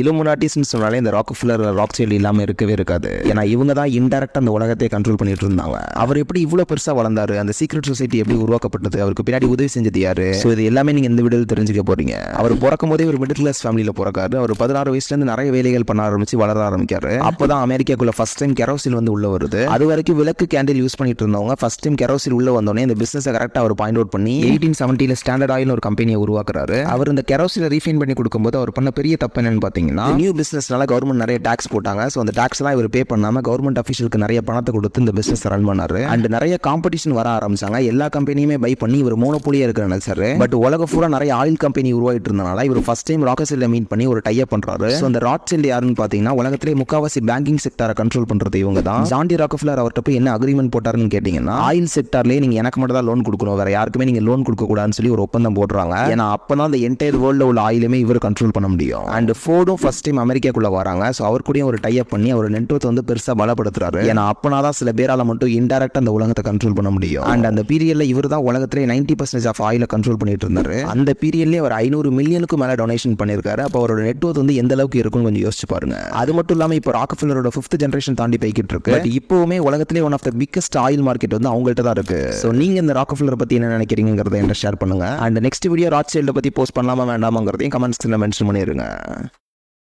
இலுமினாட்டிஸ்னு சொன்னாலே இந்த Rockefeller Rockefeller இல்லாம இருக்கவே இருக்காது. ஏன்னா இவங்க தான் இன்டைரக்டா அந்த உலகத்தை கண்ட்ரோல் பண்ணிட்டு இருந்தாங்க. அவர் எப்படி இவ்வளவு பெருசா வளர்ந்தாரு, அந்த சீக்ரெட் சொசைட்டி எப்படி உருவாக்கப்பட்டது, அவருக்கு பின்னாடி உதவி செஞ்சது யாரு, இது எல்லாமே நீங்க இந்த வீடியோவில் தெரிஞ்சுக்க போறீங்க. அவர் பிறக்கும் போதே ஒரு மிடில் கிளாஸ் ஃபேமிலியில பிறக்காரு. அவர் 16 வயசுல இருந்து நிறைய வேலைகள் பண்ண ஆரம்பிச்சு வளர ஆரம்பிக்காரு. அப்பதான் அமெரிக்காக்குள்ள ஃபர்ஸ்ட் டைம் கெரோசில் வந்து உள்ள வருது. அது வரைக்கும் விளக்கு கேண்டில் யூஸ் பண்ணிட்டு இருந்தவங்க ஃபர்ஸ்ட் டைம் கெரோசில் உள்ள வந்தோடனே இந்த பிசினஸ் கரெக்டா அவர் பாயிண்ட் அவுட் பண்ணி 1870 ஸ்டாண்டர்ட் ஆயில் ஒரு கம்பெனியை உருவாக்குறாரு. அவர் இந்த கெரோசில ரீஃபைன் பண்ணி கொடுக்கும்போது அவர் பண்ண பெரிய தப்பு என்னன்னு பாத்தீங்கன்னா, நியூ பிசினஸ் கவர்மெண்ட் நிறைய டாக்ஸ் போட்டாங்க. சோ அந்த டாக்ஸ் எல்லாம் இவர் பே பண்ணாம கவர்மெண்ட் அபிஷியலுக்கு நிறைய பணத்தை கொடுத்து இந்த பிசினஸ் ரன் பண்ணாரு. அண்ட் நிறைய காம்படிஷன் வர ஆரம்பிச்சாங்க. எல்லா கம்பெனியுமே பை பண்ணி இவர் மோனோபோலியா இருக்கிற நினைச்சாரு. பட் உலக பூரா நிறைய ஆயில் கம்பெனி உருவாயிட்டு இருந்தனால இவர் ஃபர்ஸ்ட் டைம் ராக்ஃபெல்லர் மீட் பண்ணி ஒரு டை அப் பண்றாரு. சோ அந்த ராக்ஃபெல்லர் யாருன்னு பாத்தீங்கன்னா, உலகத்திலே முக்காவாசி பேங்கிங் செக்டாரை கண்ட்ரோல் பண்றது இவங்க தான். ஜான் டி ராக்ஃபெல்லர் அவர்கிட்ட போய் என்ன அக்ரிமெண்ட் போட்டாருன்னு கேட்டீங்கன்னா, ஆயில் செக்டார்லயே நீங்க எனக்கு மட்டும் தான் லோன் கொடுக்கணும், வேற யாருக்குமே நீங்க லோன் கொடுக்க கூடாதுன்னு சொல்லி ஒரு ஒப்பந்தம் போடுறாங்க. ஏன்னா அப்பதான் அந்த என்டையர் வேர்ல்ட்ல உள்ள ஆயிலுமே இவர் கண்ட்ரோல் பண்ண முடியும். அண்ட் ஃபோர்டும் ஃபர்ஸ்ட் டைம் அமெரிக்காக்குள்ள வராங்க. சோ அவர் கூட ஒரு டை அப் பண்ணி அவர் நெட்வொர்க் வந்து பெருசா பலப்படுத்துறாரு. ஏன்னா அப்பனாதான் சில பேரால மட்டும் இன்டைரக்டா அந்த உலகத்தை கண்ட்ரோல் பண்ண முடியும். அண்ட் அந்த பீரியட்ல இவர் தான் உலகத்திலே 90% ஆஃப் ஆயில கண்ட்ரோல் பண்ணிட்டு இருந்தாரு. அந்த பீரியட்லயே அவர் 500 மில்லியனுக்கு மேல டொனேஷன் பண்ணிருக்காரு. அப்ப அவரோட நெட்வொர்க் வந்து எந்த அளவுக்கு இருக்கும்னு கொஞ்சம் யோசிச்சு பாருங்க. அது மட்டும் இல்லாம இப்போ ராக்ஃபெல்லரோட 5th ஜெனரேஷன் தாண்டி போய்கிட்டு இருக்கு. பட் இப்பவுமே உலகத்திலே one of the biggest oil market வந்து அவங்கள்ட்ட தான் இருக்கு. சோ நீங்க இந்த ராக்ஃபெல்லர் பத்தி என்ன நினைக்கிறீங்கறதை என்கிட்ட ஷேர் பண்ணுங்க. அண்ட் நெக்ஸ்ட் வீடியோ ராக்ஃபெல்லர் பத்தி போஸ்ட் பண்ணலாமா வேண்டாமாங்கிறதையும் கமெண்ட்ஸ்ல மென்ஷன் பண்ணிருங்க.